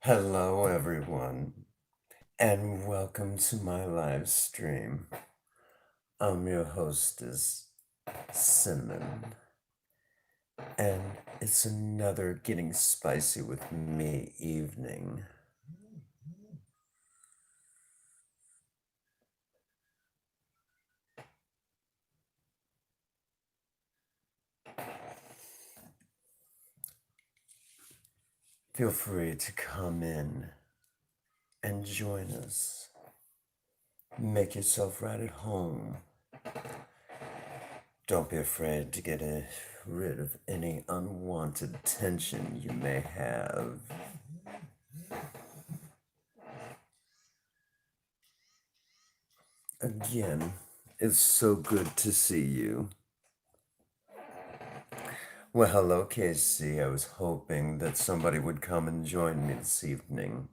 Hello, everyone, and welcome to my live stream. I'm your hostess, Cinnamon, and it's another Getting Spicy with Me evening. Feel free to come in and join us. Make yourself right at home. Don't be afraid to get rid of any unwanted tension you may have. Again, it's so good to see you. Well, hello, Casey. I was hoping that somebody would come and join me this evening.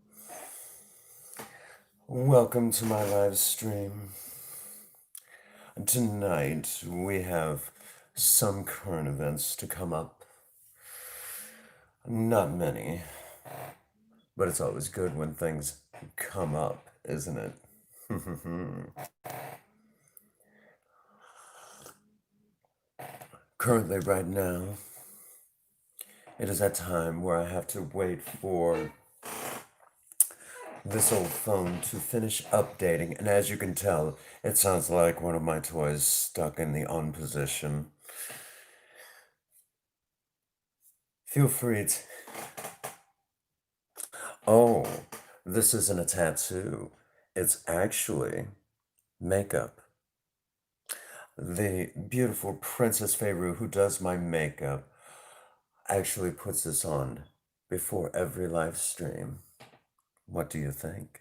Welcome to my live stream. Tonight, we have some current events to come up. Not many, but it's always good when things come up, isn't it? Currently, right now, it is that time where I have to wait for this old phone to finish updating, and as you can tell, it sounds like one of my toys stuck in the on position. Feel free to. Oh, this isn't a tattoo. It's actually makeup. The beautiful Princess Feyru, who does my makeup, actually puts this on before every live stream. What do you think?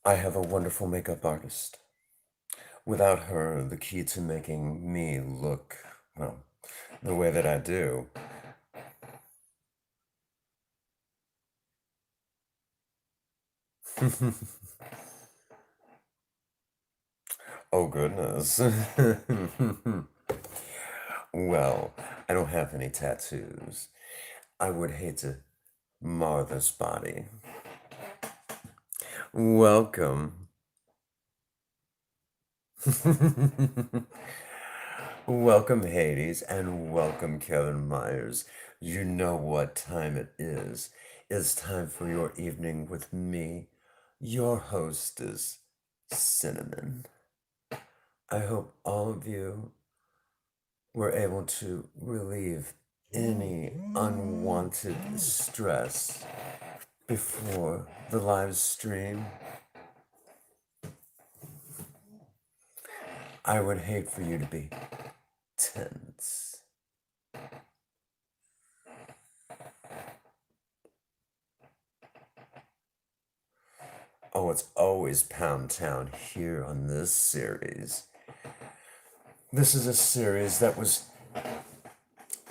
I have a wonderful makeup artist. Without her, the key to making me look, well, the way that I do. Oh, goodness. Well, I don't have any tattoos. I would hate to mar this body. Welcome. Welcome, Hades, and welcome, Kevin Myers. You know what time it is. It's time for your evening with me, your hostess, Cinnamon. I hope all of you were able to relieve any unwanted stress before the live stream. I would hate for you to be tense. Oh, it's always Pound Town here on this series. This is a series that was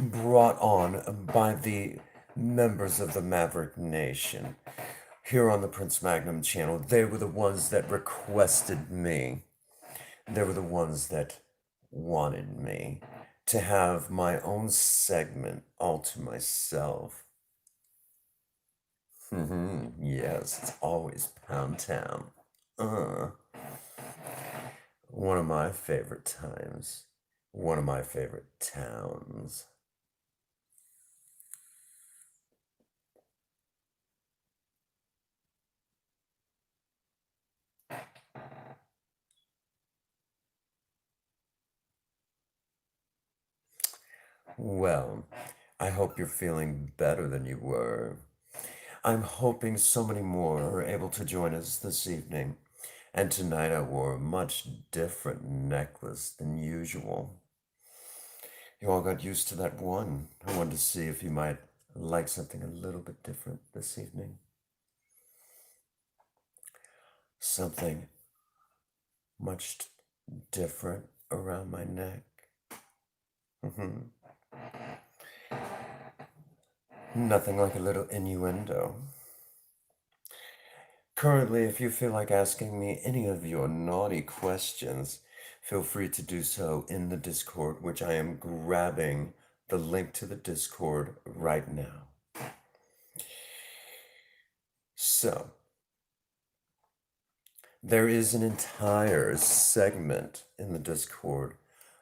brought on by the members of the Maverick Nation here on the Prince Magnum channel. They were the ones that requested me. They were the ones that wanted me to have my own segment all to myself. Yes, it's always Pound Town. Uh, one of my favorite times. One of my favorite towns. Well, I hope you're feeling better than you were. I'm hoping so many more are able to join us this evening. And tonight I wore a much different necklace than usual. You all got used to that one. I wanted to see if you might like something a little bit different this evening. Something much different around my neck. Nothing like a little innuendo. Currently, if you feel like asking me any of your naughty questions, feel free to do so in the Discord, which I am grabbing the link to the Discord right now. So, there is an entire segment in the Discord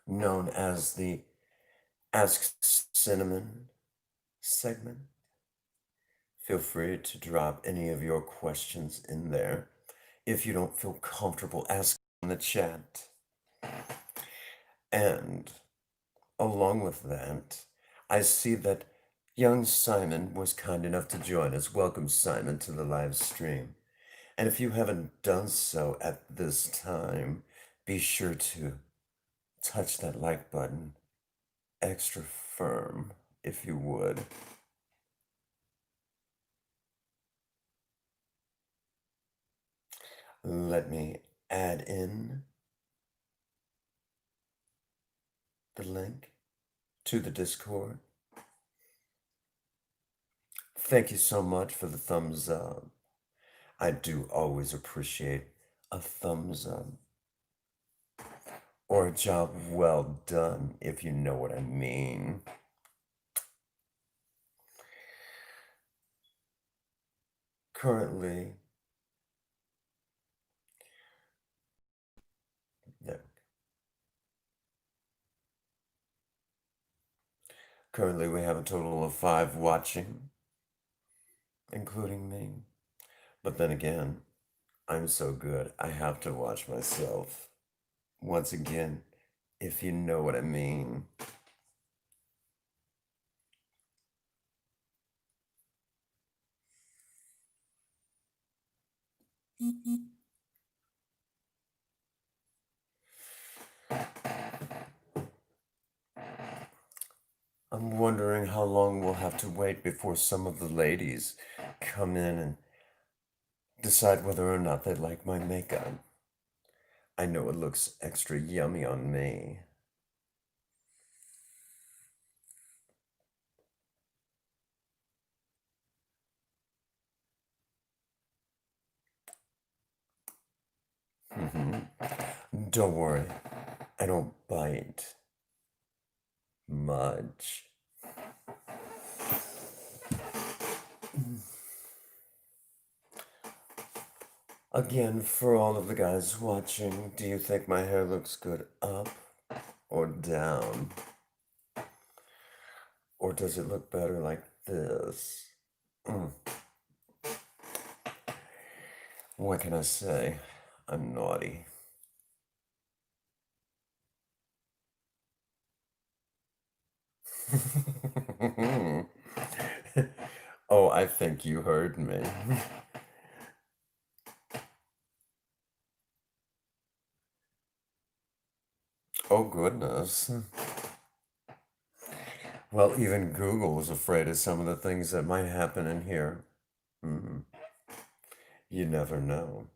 known as the Ask Cinnamon segment. Feel free to drop any of your questions in there. If you don't feel comfortable asking in the chat. And along with that, I see that young Simon was kind enough to join us. Welcome, Simon, to the live stream. And if you haven't done so at this time, be sure to touch that like button extra firm, if you would. Let me add in the link to the Discord. Thank you so much for the thumbs up. I do always appreciate a thumbs up. Or a job well done, if you know what I mean. Currently, yeah, currently we have a total of 5 watching, including me. But then again, I'm so good, I have to watch myself. Once again, if you know what I mean. I'm wondering how long we'll have to wait before some of the ladies come in and decide whether or not they like my makeup. I know it looks extra yummy on me. Don't worry, I don't bite much. Again, for all of the guys watching, do you think my hair looks good up or down? Or does it look better like this? What can I say? I'm naughty. Oh, I think you heard me. Oh, goodness. Well, even Google is afraid of some of the things that might happen in here. You never know.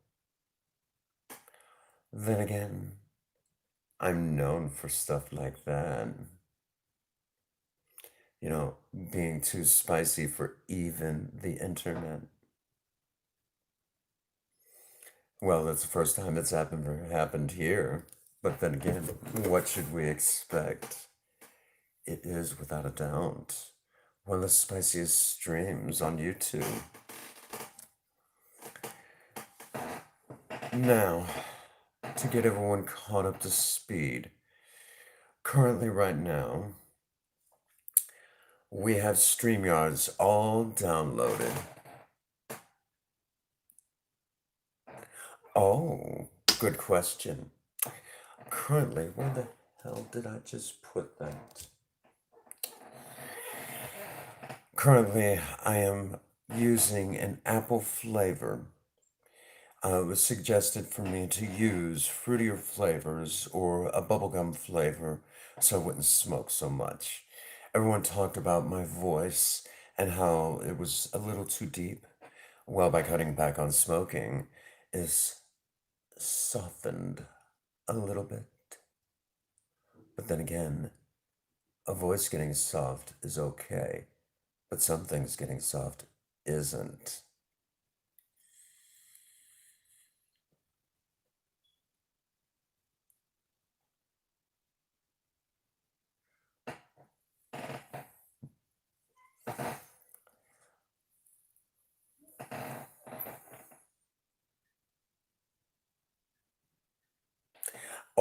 Then again, I'm known for stuff like that. You know, being too spicy for even the internet. Well, that's the first time it's happened here. But then again, what should we expect? It is, without a doubt, one of the spiciest streams on YouTube. Now, to get everyone caught up to speed, currently right now, we have StreamYards all downloaded. Oh, good question. Currently, where the hell did I just put that? Currently, I am using an apple flavor. It was suggested for me to use fruitier flavors or a bubblegum flavor so I wouldn't smoke so much. Everyone talked about my voice and how it was a little too deep. Well, by cutting back on smoking, is softened a little bit. But then again, a voice getting soft is okay, but some things getting soft isn't.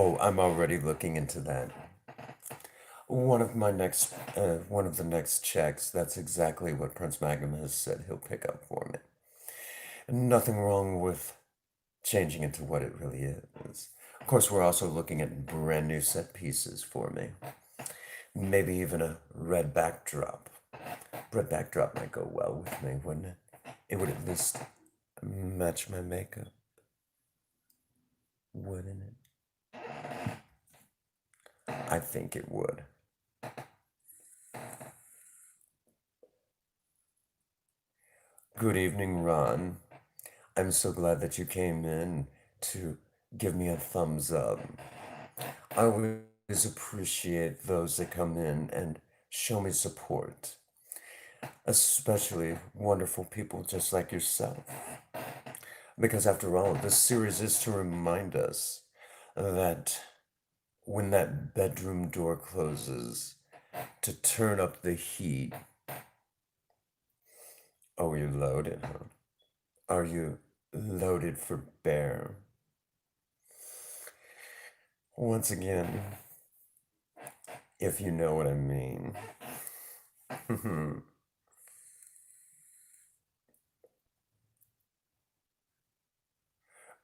Oh, I'm already looking into that. One of the next checks, that's exactly what Prince Magnum has said he'll pick up for me. Nothing wrong with changing it to what it really is. Of course, we're also looking at brand new set pieces for me. Maybe even a red backdrop. Red backdrop might go well with me, wouldn't it? It would at least match my makeup, wouldn't it? I think it would. Good evening, Ron. I'm so glad that you came in to give me a thumbs up. I always appreciate those that come in and show me support, especially wonderful people just like yourself. Because after all, this series is to remind us that when that bedroom door closes, to turn up the heat. Oh, you're loaded, huh? Are you loaded for bear? Once again, if you know what I mean.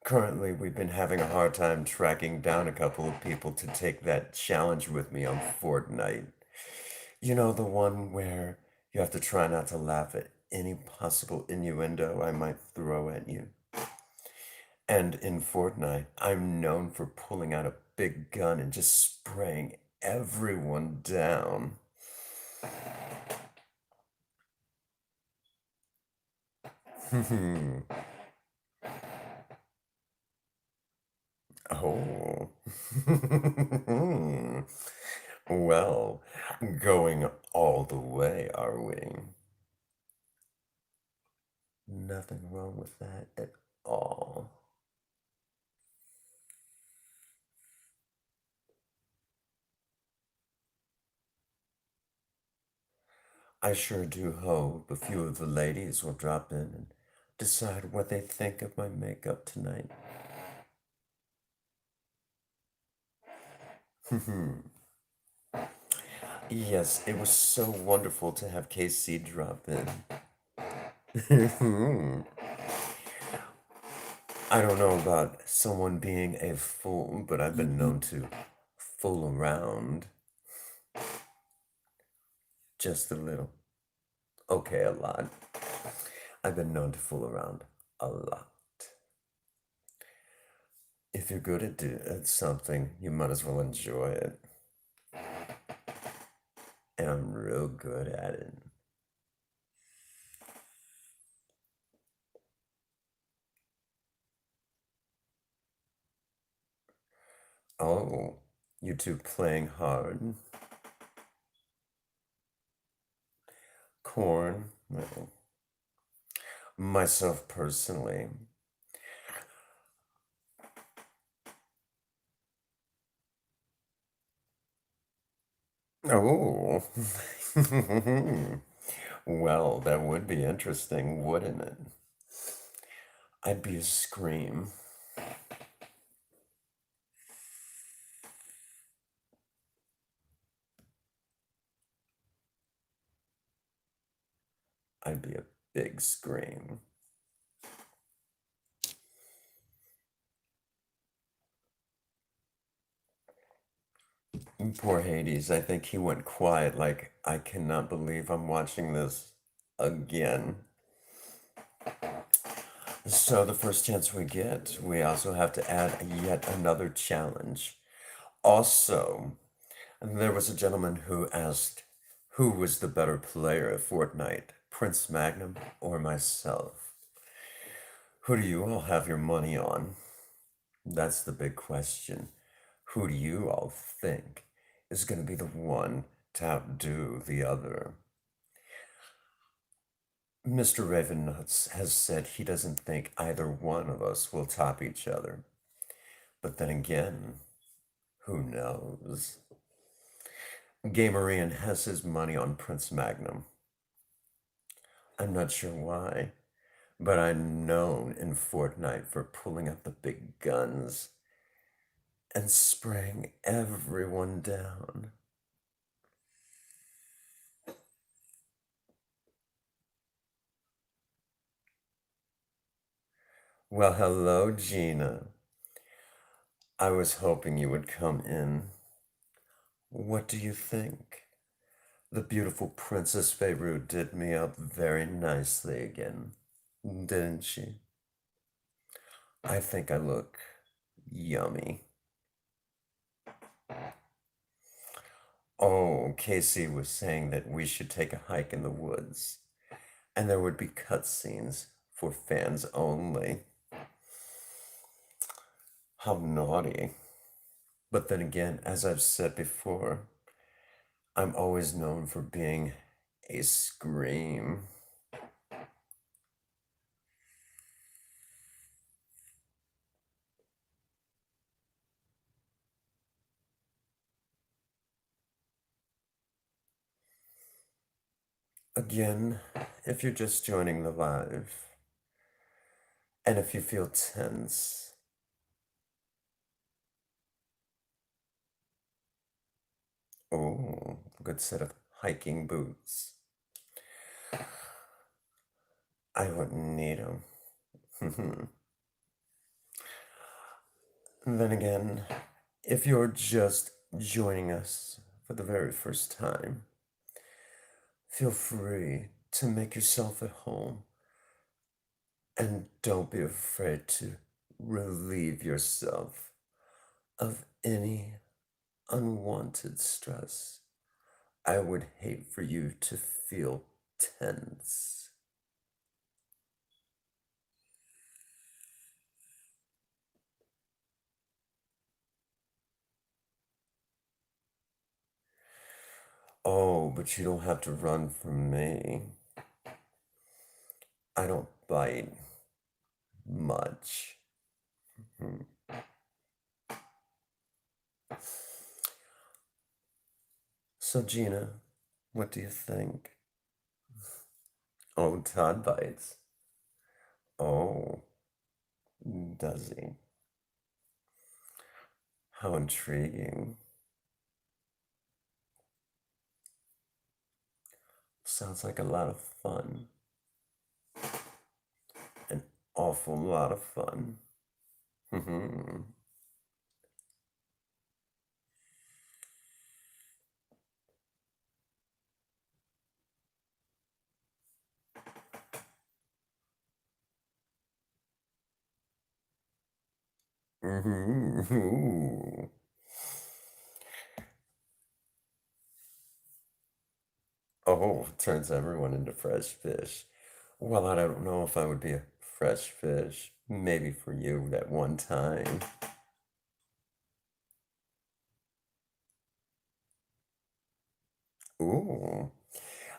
Currently, we've been having a hard time tracking down a couple of people to take that challenge with me on Fortnite. You know, the one where you have to try not to laugh at any possible innuendo I might throw at you. And in Fortnite, I'm known for pulling out a big gun and just spraying everyone down. Oh. Well, going all the way, are we? Nothing wrong with that at all. I sure do hope a few of the ladies will drop in and decide what they think of my makeup tonight. Yes, it was so wonderful to have KC drop in. I don't know about someone being a fool, but I've been known to fool around just a little. Okay, a lot. I've been known to fool around a lot. If you're good at something, you might as well enjoy it. And I'm real good at it. Oh, you two playing hard? Corn? Well, myself personally. Oh. Well, that would be interesting, wouldn't it? I'd be a scream. I'd be a big scream. Poor Hades, I think he went quiet like, I cannot believe I'm watching this again. So the first chance we get, we also have to add yet another challenge. Also, there was a gentleman who asked who was the better player at Fortnite, Prince Magnum or myself? Who do you all have your money on? That's the big question. Who do you all think is going to be the one to outdo the other? Mr. Ravennuts has said he doesn't think either one of us will top each other. But then again, who knows? Gamerian has his money on Prince Magnum. I'm not sure why, but I'm known in Fortnite for pulling out the big guns and spraying everyone down. Well, hello, Gina. I was hoping you would come in. What do you think? The beautiful Princess Beirut did me up very nicely again, didn't she? I think I look yummy. Oh, Casey was saying that we should take a hike in the woods, and there would be cutscenes for fans only. How naughty. But then again, as I've said before, I'm always known for being a scream. Again, if you're just joining the live, and if you feel tense, oh, good set of hiking boots. I wouldn't need them. Then again, if you're just joining us for the very first time, feel free to make yourself at home and don't be afraid to relieve yourself of any unwanted stress. I would hate for you to feel tense. Oh, but you don't have to run from me. I don't bite much. Hmm. So, Gina, what do you think? Oh, Todd bites. Oh, does he? How intriguing. Sounds like a lot of fun. An awful lot of fun. Ooh. Oh, turns everyone into fresh fish. Well, I don't know if I would be a fresh fish. Maybe for you that one time. Ooh,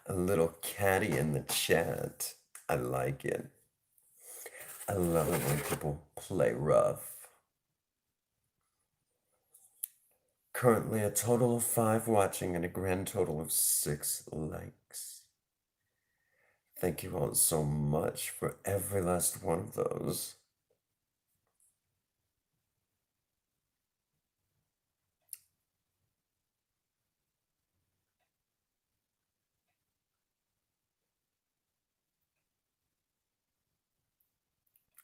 a little catty in the chat. I like it. I love it when people play rough. Currently a total of 5 watching and a grand total of 6 likes. Thank you all so much for every last one of those.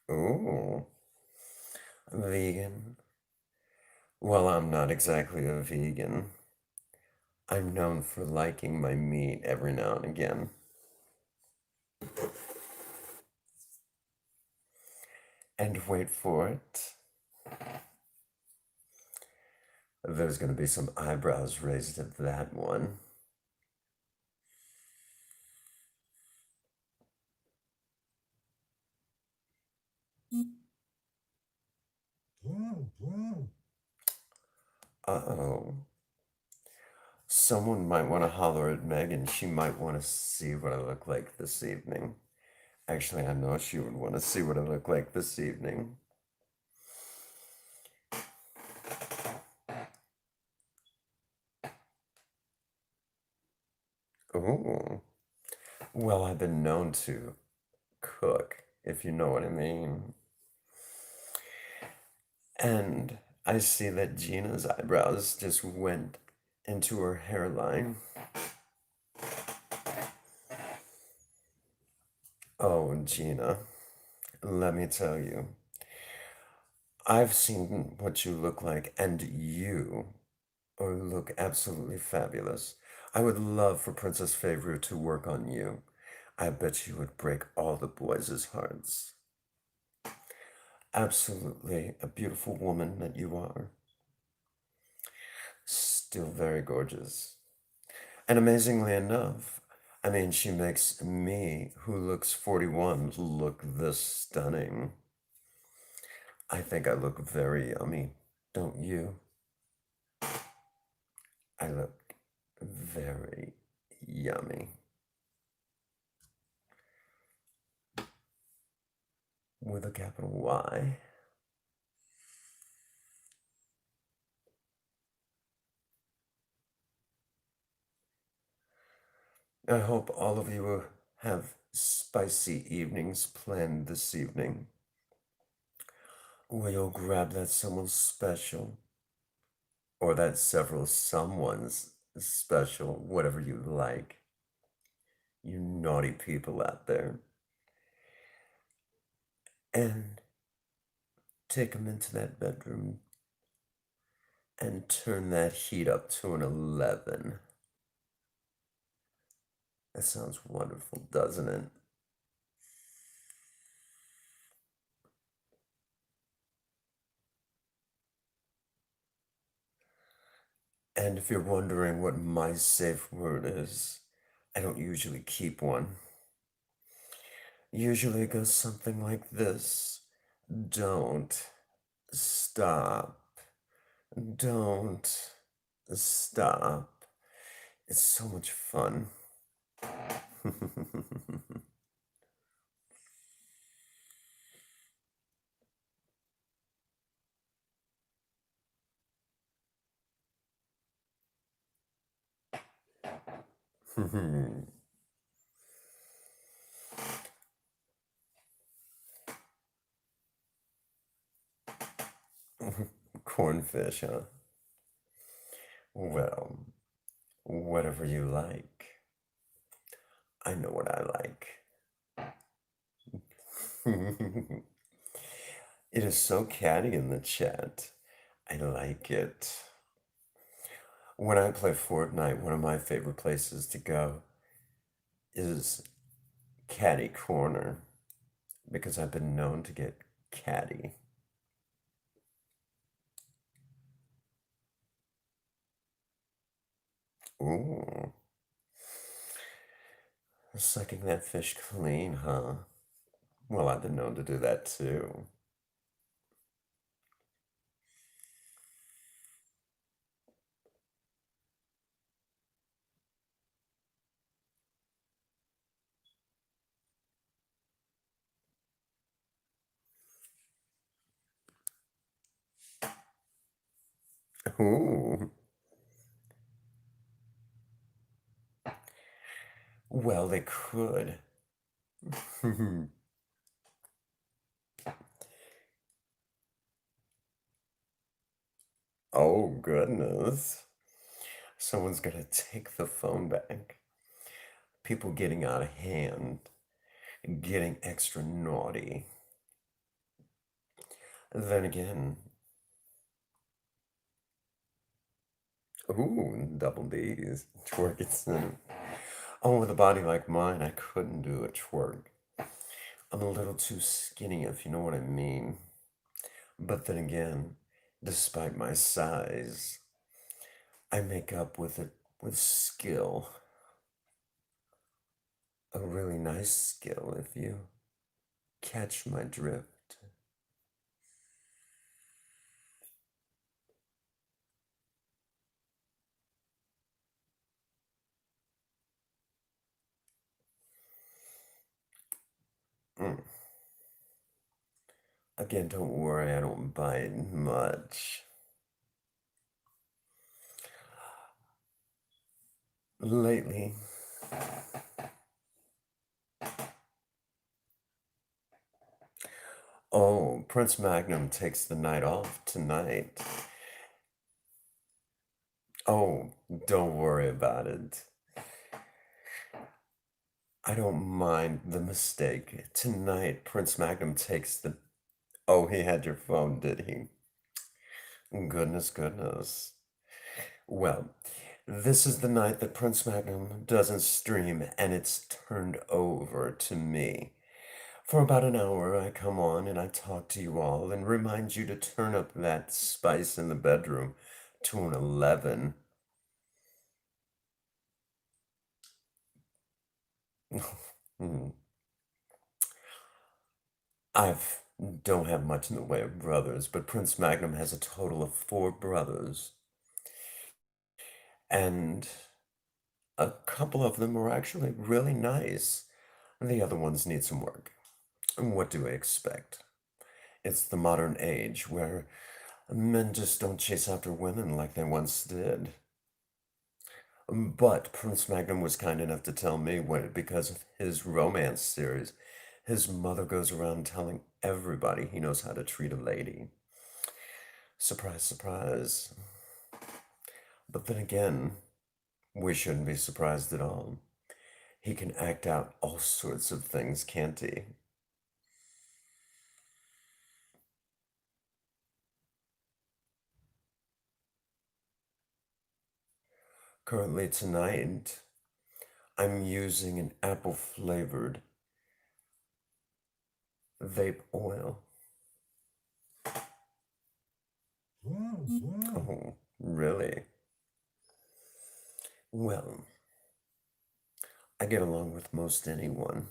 Ooh, vegan. Well, I'm not exactly a vegan. I'm known for liking my meat every now and again. And wait for it. There's going to be some eyebrows raised at that one. Uh-oh. Someone might want to holler at Megan. She might want to see what I look like this evening. Actually, I know she would want to see what I look like this evening. Oh, well, I've been known to cook, if you know what I mean. And I see that Gina's eyebrows just went into her hairline. Oh, Gina, let me tell you, I've seen what you look like, and you look absolutely fabulous. I would love for Princess Favor to work on you. I bet you would break all the boys' hearts. Absolutely a beautiful woman that you are. Still very gorgeous. And amazingly enough, I mean, she makes me, who looks 41, look this stunning. I think I look very yummy, don't you? I look very yummy. With a capital Y. I hope all of you have spicy evenings planned this evening, where you'll grab that someone special, or that several someones special, whatever you like, you naughty people out there, and take them into that bedroom and turn that heat up to an 11. That sounds wonderful, doesn't it? And if you're wondering what my safe word is, I don't usually keep one. Usually it goes something like this. Don't stop. Don't stop. It's so much fun. Cornfish, huh? Well, whatever you like. I know what I like. It is so catty in the chat. I like it. When I play Fortnite, one of my favorite places to go is Catty Corner because I've been known to get catty. Ooh, sucking that fish clean, huh? Well, I've been known to do that too. Ooh, well, they could. Oh, goodness. Someone's gonna take the phone back. People getting out of hand, getting extra naughty. Then again, ooh, double D's, twerking. Oh, with a body like mine, I couldn't do a twerk. I'm a little too skinny, if you know what I mean. But then again, despite my size, I make up with it with skill. A really nice skill, if you catch my drift. Mm. Again, don't worry, I don't bite much. Lately, oh, Prince Magnum takes the night off tonight. Oh, don't worry about it. I don't mind the mistake. Tonight, Prince Magnum takes the. Oh, he had your phone, did he? Goodness, goodness. Well, this is the night that Prince Magnum doesn't stream, and it's turned over to me. For about an hour, I come on and I talk to you all and remind you to turn up that spice in the bedroom to an 11. Hmm. I've don't have much in the way of brothers, but Prince Magnum has a total of 4 brothers, and a couple of them are actually really nice. And the other ones need some work. And what do I expect? It's the modern age where men just don't chase after women like they once did. But Prince Magnum was kind enough to tell me when, because of his romance series, his mother goes around telling everybody he knows how to treat a lady. Surprise, surprise. But then again, we shouldn't be surprised at all. He can act out all sorts of things, can't he? Currently tonight, I'm using an apple flavored vape oil. Oh, really? Well, I get along with most anyone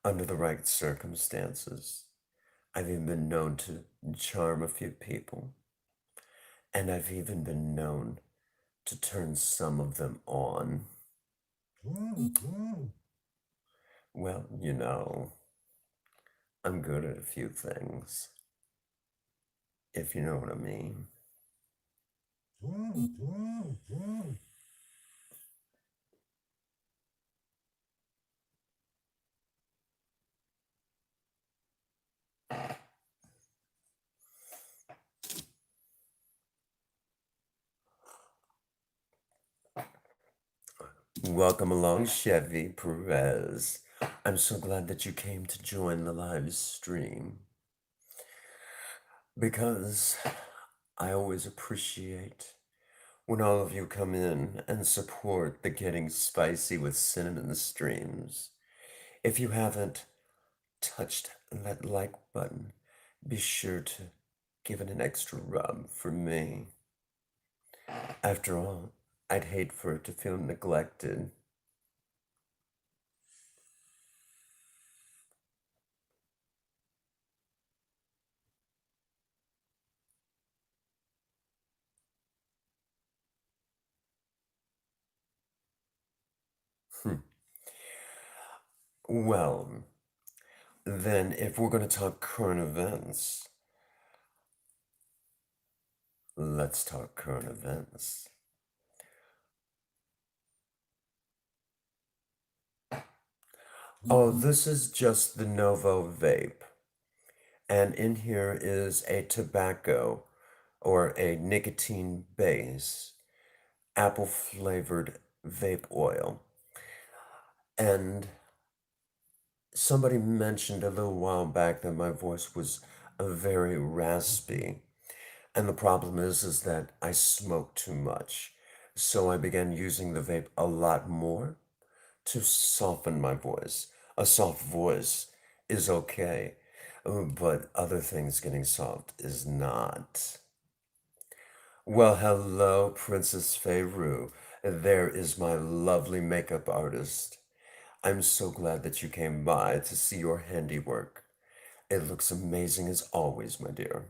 under the right circumstances. I've even been known to charm a few people, and I've even been known to turn some of them on. Well, I'm good at a few things, if you know what I mean. Welcome along, Chevy Perez. I'm so glad that you came to join the live stream because I always appreciate when all of you come in and support the Getting Spicy with Cinnamon streams. If you haven't touched that like button, be sure to give it an extra rub for me. After all, I'd hate for it to feel neglected. Hmm. Well, then if we're going to talk current events, let's talk current events. Oh, this is just the Novo vape. And in here is a tobacco or a nicotine base, apple flavored vape oil. And somebody mentioned a little while back that my voice was very raspy. And the problem is that I smoke too much. So I began using the vape a lot more to soften my voice. A soft voice is okay, but other things getting soft is not. Well, hello, Princess Feyru. There is my lovely makeup artist. I'm so glad that you came by to see your handiwork. It looks amazing as always, my dear,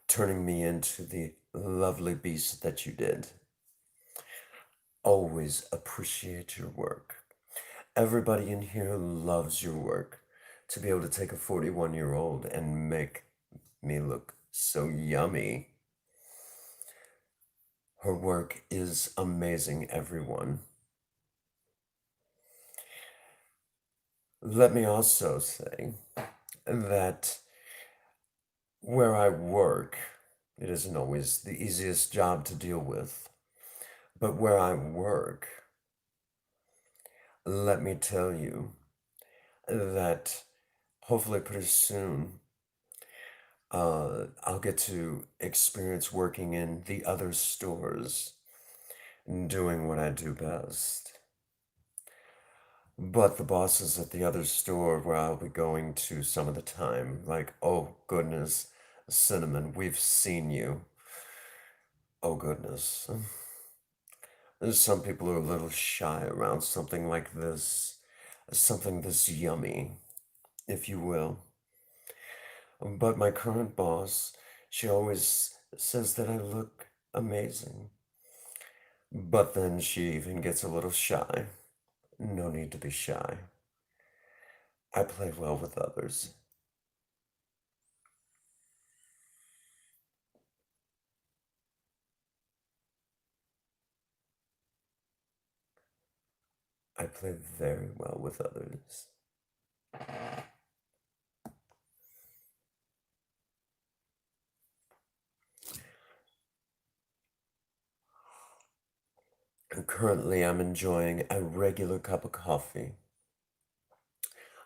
turning me into the lovely beast that you did. Always appreciate your work. Everybody in here loves your work. To be able to take a 41-year-old and make me look so yummy. Her work is amazing, everyone. Let me also say, that where I work, it isn't always the easiest job to deal with, but where I work, let me tell you that hopefully pretty soon I'll get to experience working in the other stores, doing what I do best. But the bosses at the other store where I'll be going to some of the time, like, oh goodness, Cinnamon, we've seen you. Oh goodness. There's some people who are a little shy around something like this, something this yummy, if you will. But my current boss, she always says that I look amazing. But then she even gets a little shy. No need to be shy. I play well with others. I play very well with others. And currently, I'm enjoying a regular cup of coffee.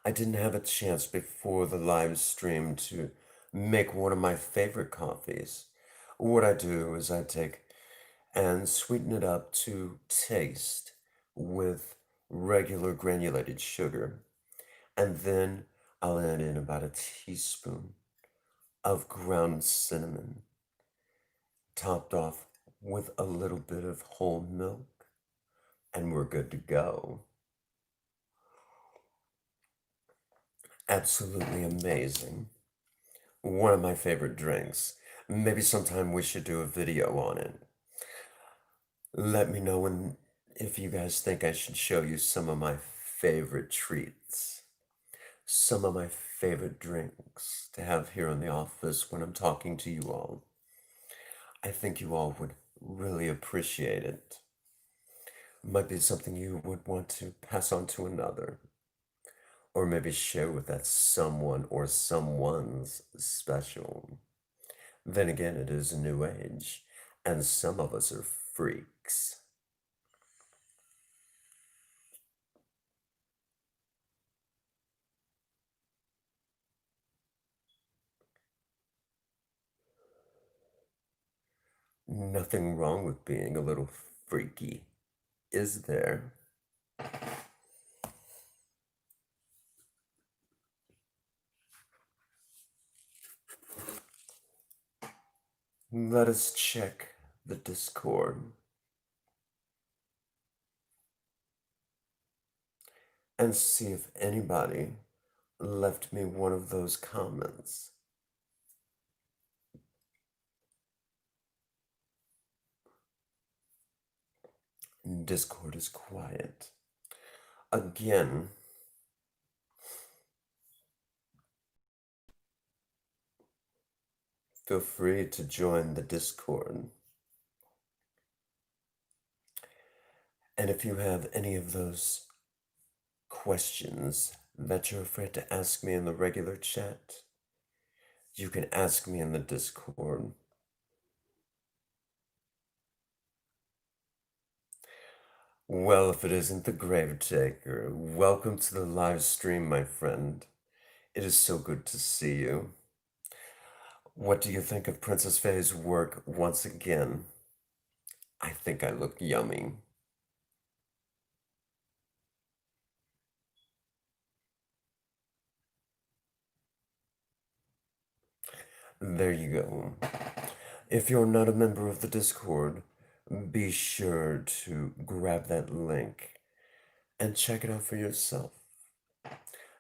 I didn't have a chance before the live stream to make one of my favorite coffees. What I do is I take and sweeten it up to taste with regular granulated sugar. And then I'll add in about a teaspoon of ground cinnamon, topped off with a little bit of whole milk, and we're good to go. Absolutely amazing. One of my favorite drinks. Maybe sometime we should do a video on it. Let me know if you guys think I should show you some of my favorite treats, some of my favorite drinks to have here in the office when I'm talking to you all. I think you all would really appreciate it. Might be something you would want to pass on to another, or maybe share with that someone or someone's special. Then again, it is a new age, and some of us are freaks. Nothing wrong with being a little freaky, is there? Let us check the Discord and see if anybody left me one of those comments. Discord is quiet. Again, feel free to join the Discord. And if you have any of those questions that you're afraid to ask me in the regular chat, you can ask me in the Discord. Well, if it isn't the Gravetaker, welcome to the live stream, my friend. It is so good to see you. What do you think of Princess Faye's work once again? I think I look yummy. There you go. If you're not a member of the Discord, be sure to grab that link and check it out for yourself.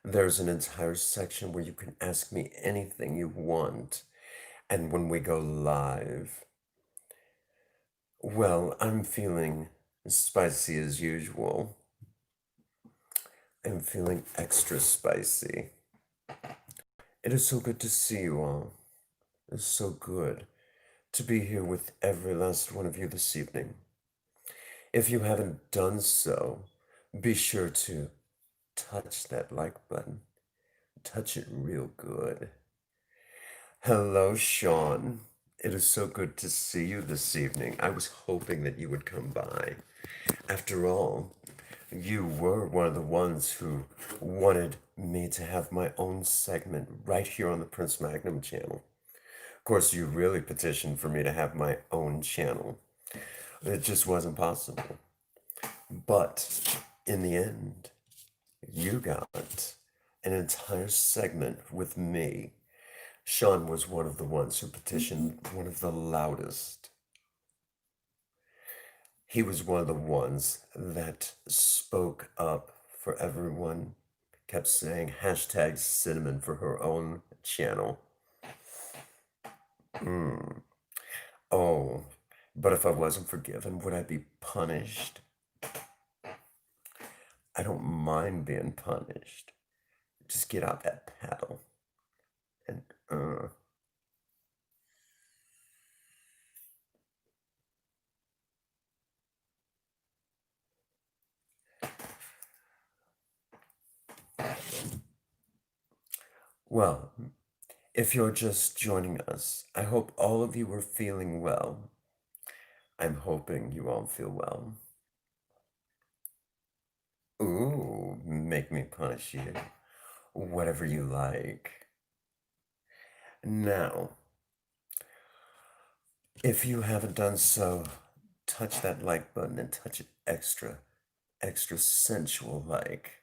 There's an entire section where you can ask me anything you want. And when we go live, well, I'm feeling spicy as usual. I'm feeling extra spicy. It is so good to see you all. It's so good to be here with every last one of you this evening. If you haven't done so, be sure to touch that like button. touch it real good. Hello, Sean. It is so good to see you this evening. I was hoping that you would come by. After all, you were one of the ones who wanted me to have my own segment right here on the Prince Magnum channel. Of course, you really petitioned for me to have my own channel. It just wasn't possible. But in the end, you got an entire segment with me. Sean was one of the ones who petitioned one of the loudest. He was one of the ones that spoke up for everyone, kept saying hashtag cinnamon for her own channel. Oh, but if I wasn't forgiven, would I be punished? I don't mind being punished. Just get out that paddle and well, if you're just joining us, I hope all of you are feeling well. I'm hoping you all feel well. Ooh, make me punish you. Whatever you like. Now, if you haven't done so, touch that like button and touch it extra sensual like.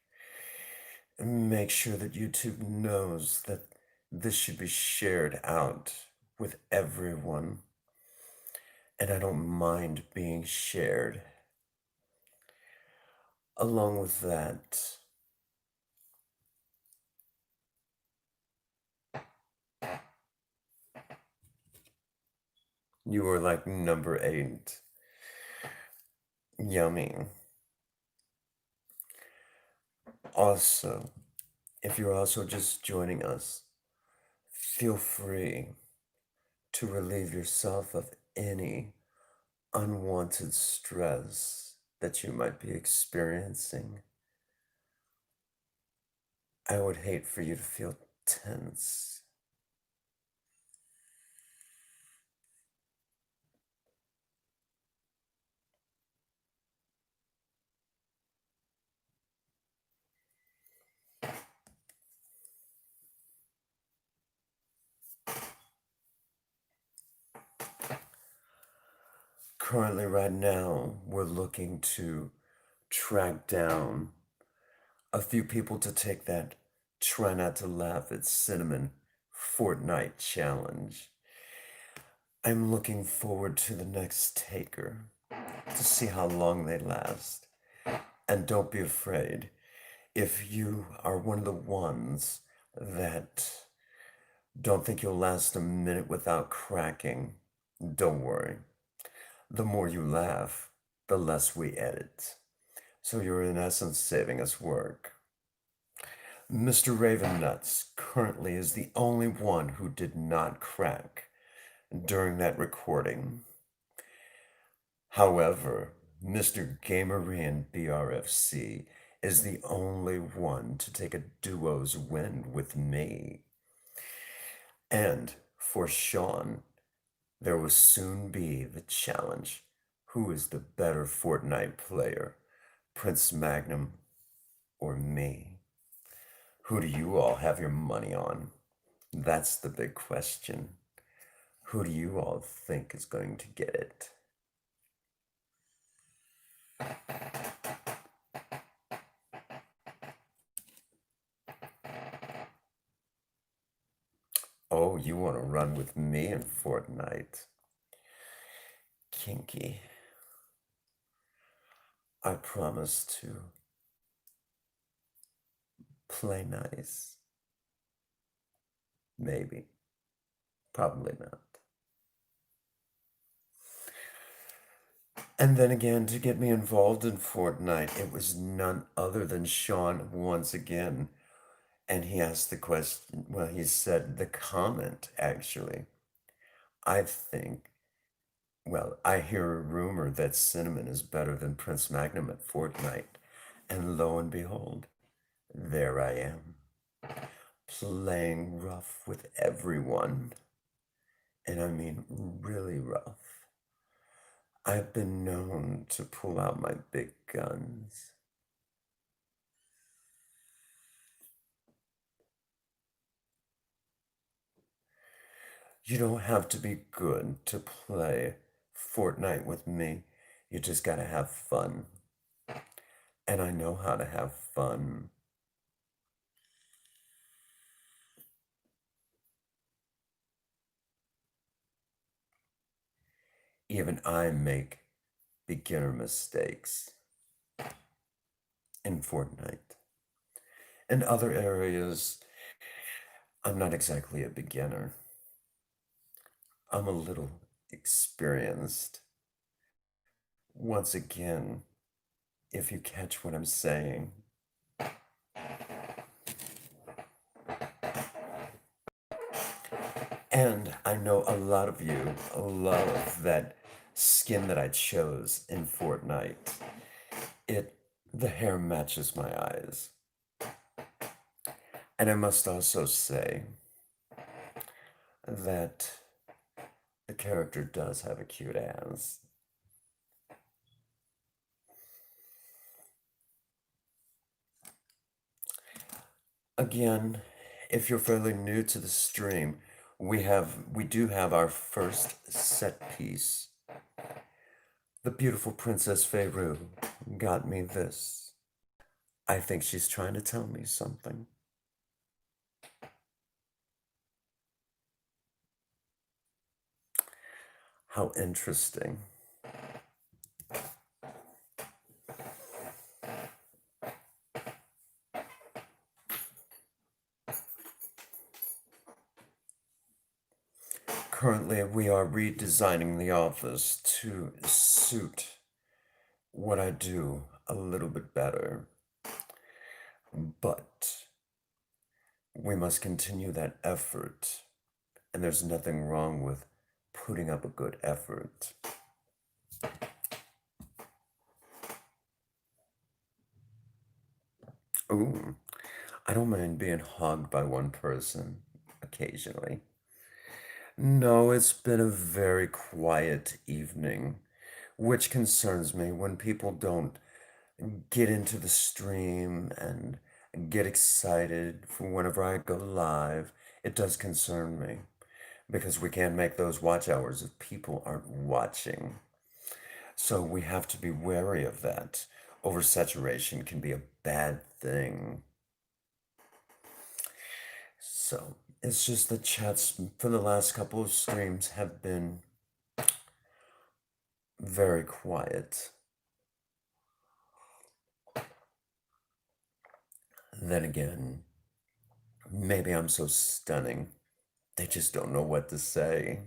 Make sure that YouTube knows that this should be shared out with everyone. And I don't mind being shared. Along with that, you are like number 8. Yummy. Also, if you're also just joining us, feel free to relieve yourself of any unwanted stress that you might be experiencing. I would hate for you to feel tense. Currently, right now, we're looking to track down a few people to take that try not to laugh at cinnamon Fortnite challenge. I'm looking forward to the next taker to see how long they last. And don't be afraid. If you are one of the ones that don't think you'll last a minute without cracking, don't worry. The more you laugh, the less we edit. So you're in essence saving us work. Mr. Ravennuts currently is the only one who did not crack during that recording. However, Mr. Gamerian BRFC is the only one to take a duo's win with me. And for Sean, there will soon be the challenge. Who is the better Fortnite player, Prince Magnum or me? Who do you all have your money on? That's the big question. Who do you all think is going to get it? Oh, you want to run with me in Fortnite? Kinky. I promise to play nice. Maybe. Probably not. And then again, to get me involved in Fortnite, it was none other than Sean once again. And he asked the question, well, he said the comment, actually. I think, well, I hear a rumor that Cinnamon is better than Prince Magnum at Fortnite. And lo and behold, there I am. playing rough with everyone, and I mean really rough. I've been known to pull out my big guns. You don't have to be good to play Fortnite with me. You just gotta have fun. And I know how to have fun. Even I make beginner mistakes in Fortnite. In other areas, I'm not exactly a beginner. I'm a little experienced. Once again, if you catch what I'm saying. And I know a lot of you love that skin that I chose in Fortnite. It, the hair matches my eyes. And I must also say that the character does have a cute ass. Again, if you're fairly new to the stream, we do have our first set piece. The beautiful Princess Feyru got me this. I think she's trying to tell me something. How interesting. Currently, we are redesigning the office to suit what I do a little bit better. But we must continue that effort, and there's nothing wrong with putting up a good effort. Ooh, I don't mind being hogged by one person occasionally. No, it's been a very quiet evening, which concerns me when people don't get into the stream and get excited for whenever I go live. It does concern me because we can't make those watch hours if people aren't watching. So we have to be wary of that. Oversaturation can be a bad thing. So it's just the chats for the last couple of streams have been very quiet. Then again, maybe I'm so stunning, they just don't know what to say.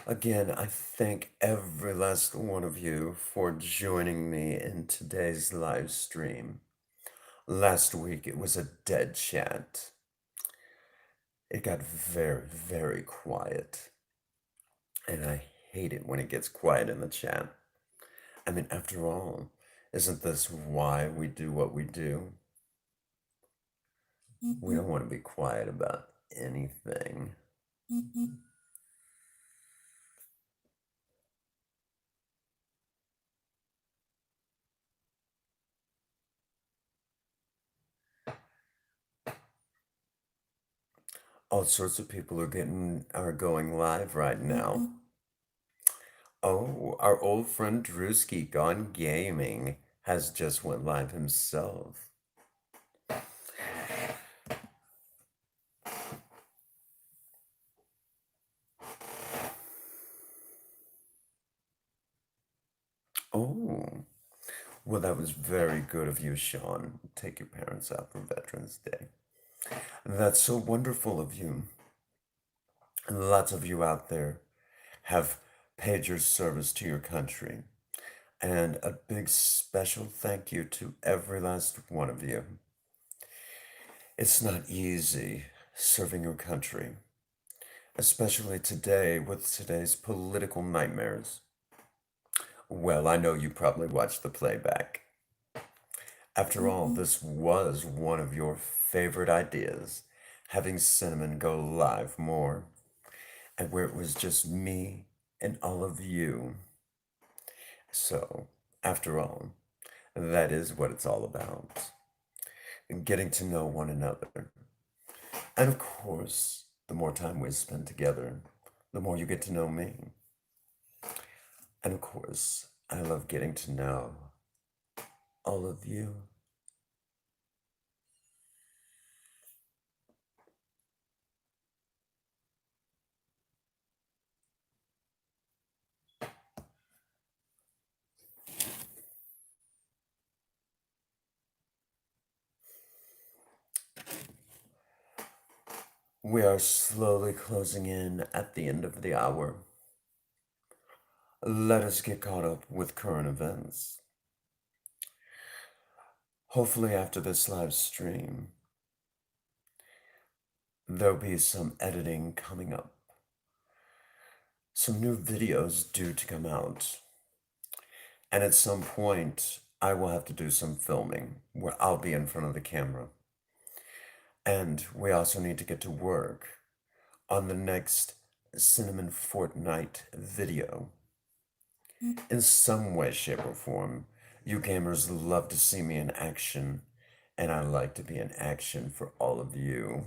Again, I thank every last one of you for joining me in today's live stream. Last week it was a dead chat. It got very, very quiet. And I hate it when it gets quiet in the chat. I mean, after all, isn't this why we do what we do? We don't want to be quiet about anything. All sorts of people are going live right now. Oh, our old friend Drewski Gone Gaming has just went live himself. Oh, well, that was very good of you, Sean. Take your parents out for Veterans Day. That's so wonderful of you. And lots of you out there have paid your service to your country. And a big special thank you to every last one of you. It's not easy serving your country, especially today with today's political nightmares. Well, I know you probably watched the playback. After all, this was one of your favorite ideas, having Cinnamon go live more, and where it was just me and all of you. So, after all, that is what it's all about. Getting to know one another. And of course, the more time we spend together, the more you get to know me. And of course, I love getting to know all of you. We are slowly closing in at the end of the hour. Let us get caught up with current events. Hopefully, after this live stream, there'll be some editing coming up, some new videos due to come out, and at some point, I will have to do some filming where I'll be in front of the camera. And we also need to get to work on the next Cinnamon Fortnite video. In some way, shape, or form, you gamers love to see me in action, and I like to be in action for all of you.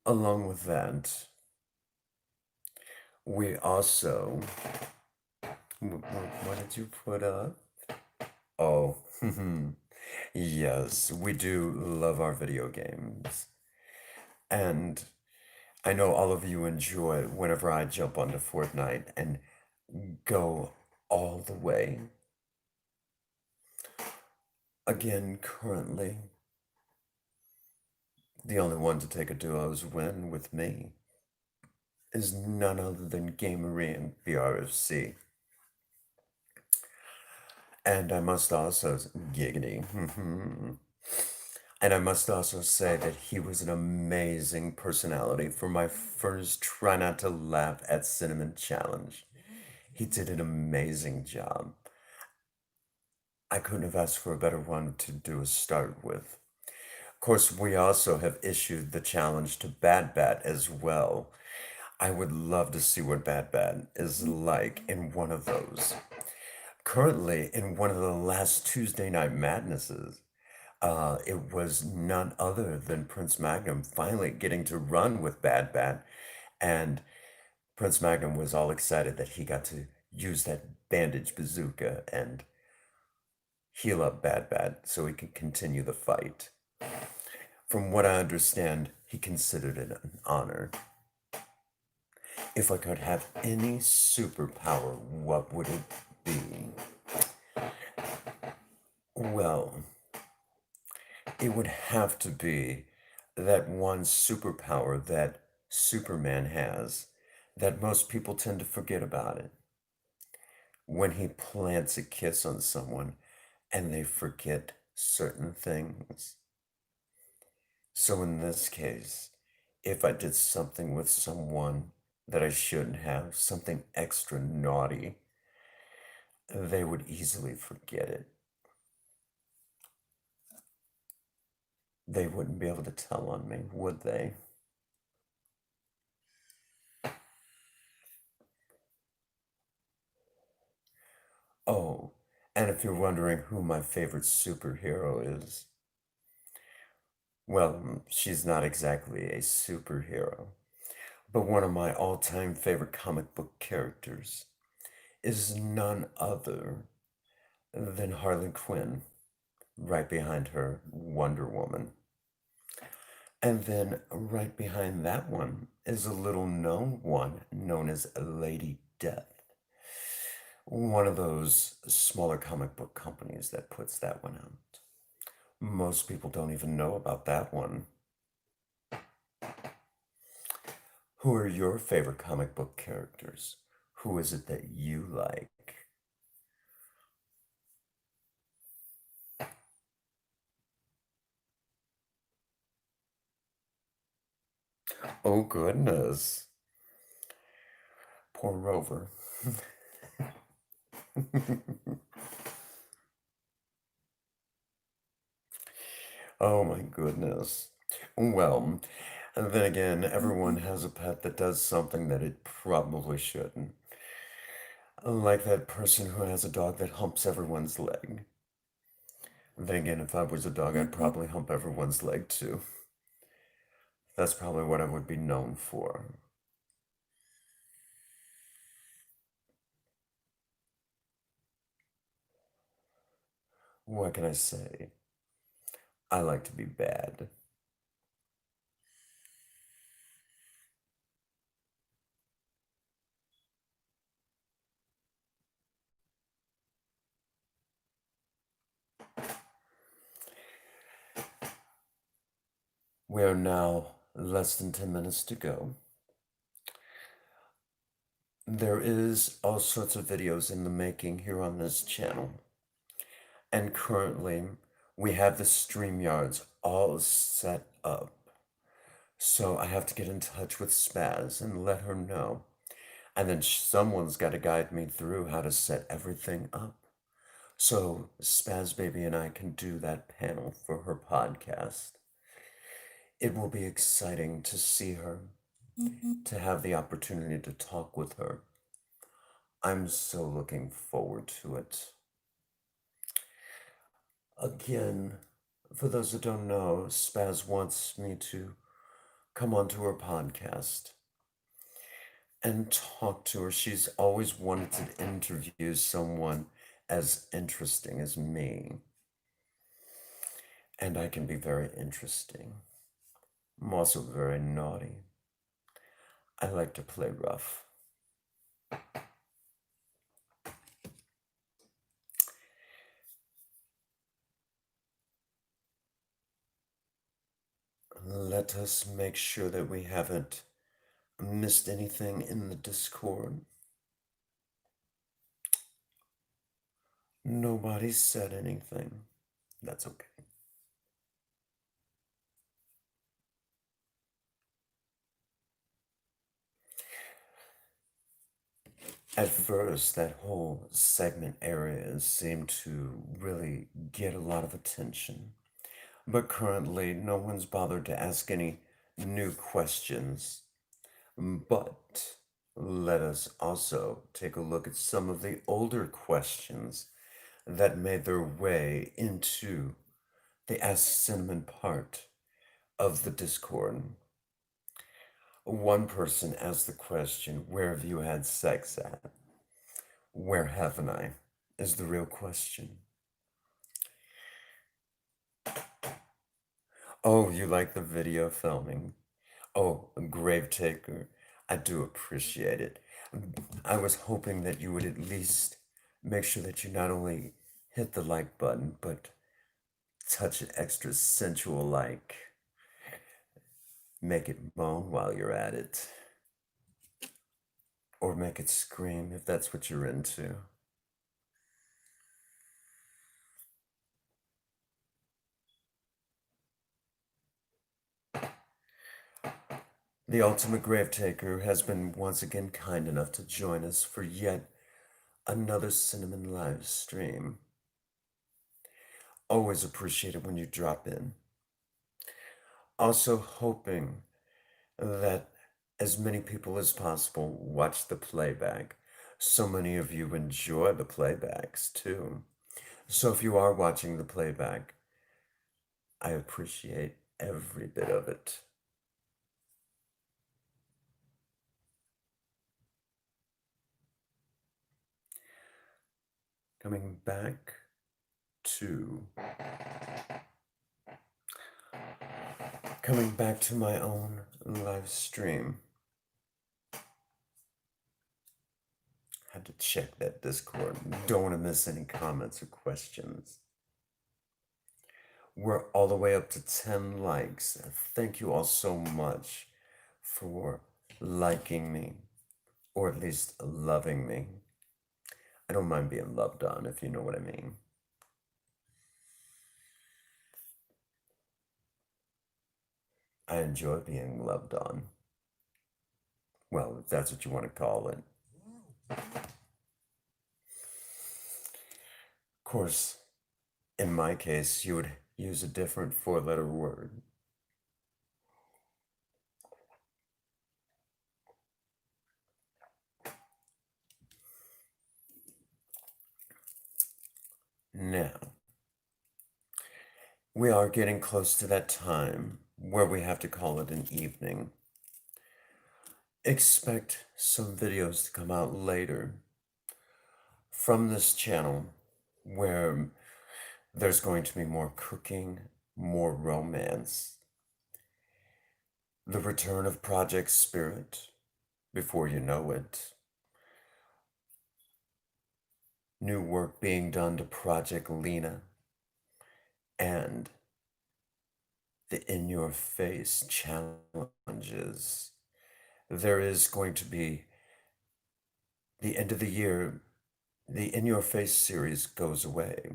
Along with that, we also. What did you put up? Oh, yes, we do love our video games. And I know all of you enjoy whenever I jump onto Fortnite and go all the way. Again, currently, the only one to take a duo's win with me is none other than Gamery and BRFC. And I must also, giggity, and I must also say that he was an amazing personality for my first Try Not to Laugh at Cinnamon challenge. He did an amazing job. I couldn't have asked for a better one to do a start with. Of course, we also have issued the challenge to Bad Bat as well. I would love to see what Bad Bat is like in one of those. Currently, in one of the last Tuesday Night Madnesses, it was none other than Prince Magnum finally getting to run with Bad Bat, and Prince Magnum was all excited that he got to use that bandage bazooka and heal up Bad Bat so he could continue the fight. From what I understand, he considered it an honor. If I could have any superpower, what would it be? Well, it would have to be that one superpower that Superman has that most people tend to forget about it. When he plants a kiss on someone and they forget certain things. So in this case, if I did something with someone that I shouldn't have, something extra naughty, they would easily forget it. They wouldn't be able to tell on me, would they? Oh, and if you're wondering who my favorite superhero is, well, she's not exactly a superhero, but one of my all-time favorite comic book characters is none other than Harley Quinn, right behind her, Wonder Woman. And then right behind that one is a little known one known as Lady Death. One of those smaller comic book companies that puts that one out. Most people don't even know about that one. Who are your favorite comic book characters? Who is it that you like? Oh, goodness. Poor Rover. Oh my goodness. Well, and then again, everyone has a pet that does something that it probably shouldn't. Like that person who has a dog that humps everyone's leg. Then again, if I was a dog, I'd probably hump everyone's leg too. That's probably what I would be known for. What can I say? I like to be bad. We are now less than 10 minutes to go. There is all sorts of videos in the making here on this channel. And currently, we have the StreamYards all set up. So I have to get in touch with Spaz and let her know. And then someone's got to guide me through how to set everything up. So Spaz Baby and I can do that panel for her podcast. It will be exciting to see her, to have the opportunity to talk with her. I'm so looking forward to it. Again, for those that don't know, Spaz wants me to come onto her podcast and talk to her. She's always wanted to interview someone as interesting as me. And I can be very interesting. I'm also very naughty. I like to play rough. Let us make sure that we haven't missed anything in the Discord. Nobody said anything. That's okay. At first, that whole segment area seemed to really get a lot of attention. But currently, no one's bothered to ask any new questions. But let us also take a look at some of the older questions that made their way into the Ask Cinnamon part of the Discord. One person asked the question, where have you had sex at? Where haven't I? Is the real question. Oh, you like the video filming? Oh, Grave Taker, I do appreciate it. I was hoping that you would at least make sure that you not only hit the like button, but touch it extra sensual like. Make it moan while you're at it. Or make it scream if that's what you're into. The Ultimate Grave Taker has been once again kind enough to join us for yet another Cinnamon live stream. Always appreciate it when you drop in. Also hoping that as many people as possible watch the playback. So many of you enjoy the playbacks too. So if you are watching the playback, I appreciate every bit of it. Coming back to my own live stream. Had to check that Discord. Don't want to miss any comments or questions. We're all the way up to 10 likes. Thank you all so much for liking me, or at least loving me. I don't mind being loved on, if you know what I mean. I enjoy being loved on. Well, if that's what you want to call it. Of course, in my case, you would use a different four-letter word. Now, we are getting close to that time where we have to call it an evening. Expect some videos to come out later from this channel where there's going to be more cooking, more romance, the return of Project Spirit before you know it, new work being done to Project Lena, and the In Your Face challenges. There is going to be the end of the year, the In Your Face series goes away.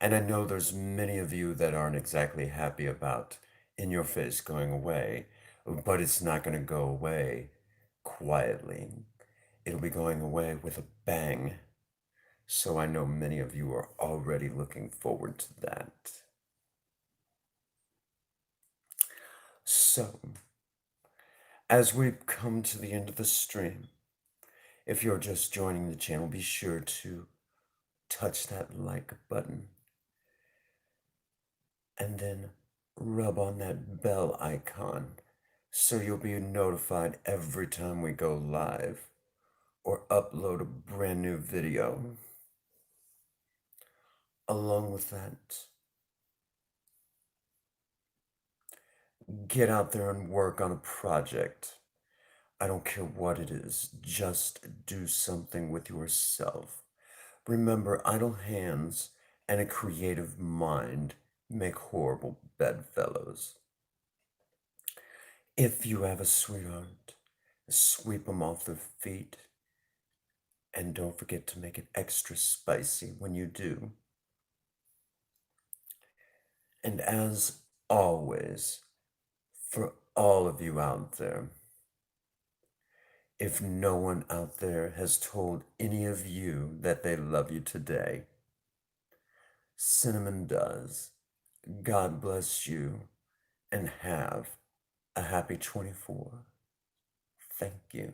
And I know there's many of you that aren't exactly happy about In Your Face going away, but it's not going to go away quietly. It'll be going away with a bang. So I know many of you are already looking forward to that. So, as we come to the end of the stream, if you're just joining the channel, be sure to touch that like button and then rub on that bell icon so you'll be notified every time we go live or upload a brand new video. Along with that, get out there and work on a project. I don't care what it is, just do something with yourself. Remember, idle hands and a creative mind make horrible bedfellows. If you have a sweetheart, sweep them off their feet. And don't forget to make it extra spicy when you do. And as always, for all of you out there, if no one out there has told any of you that they love you today, Cinnamon does. God bless you and have a happy 24. Thank you.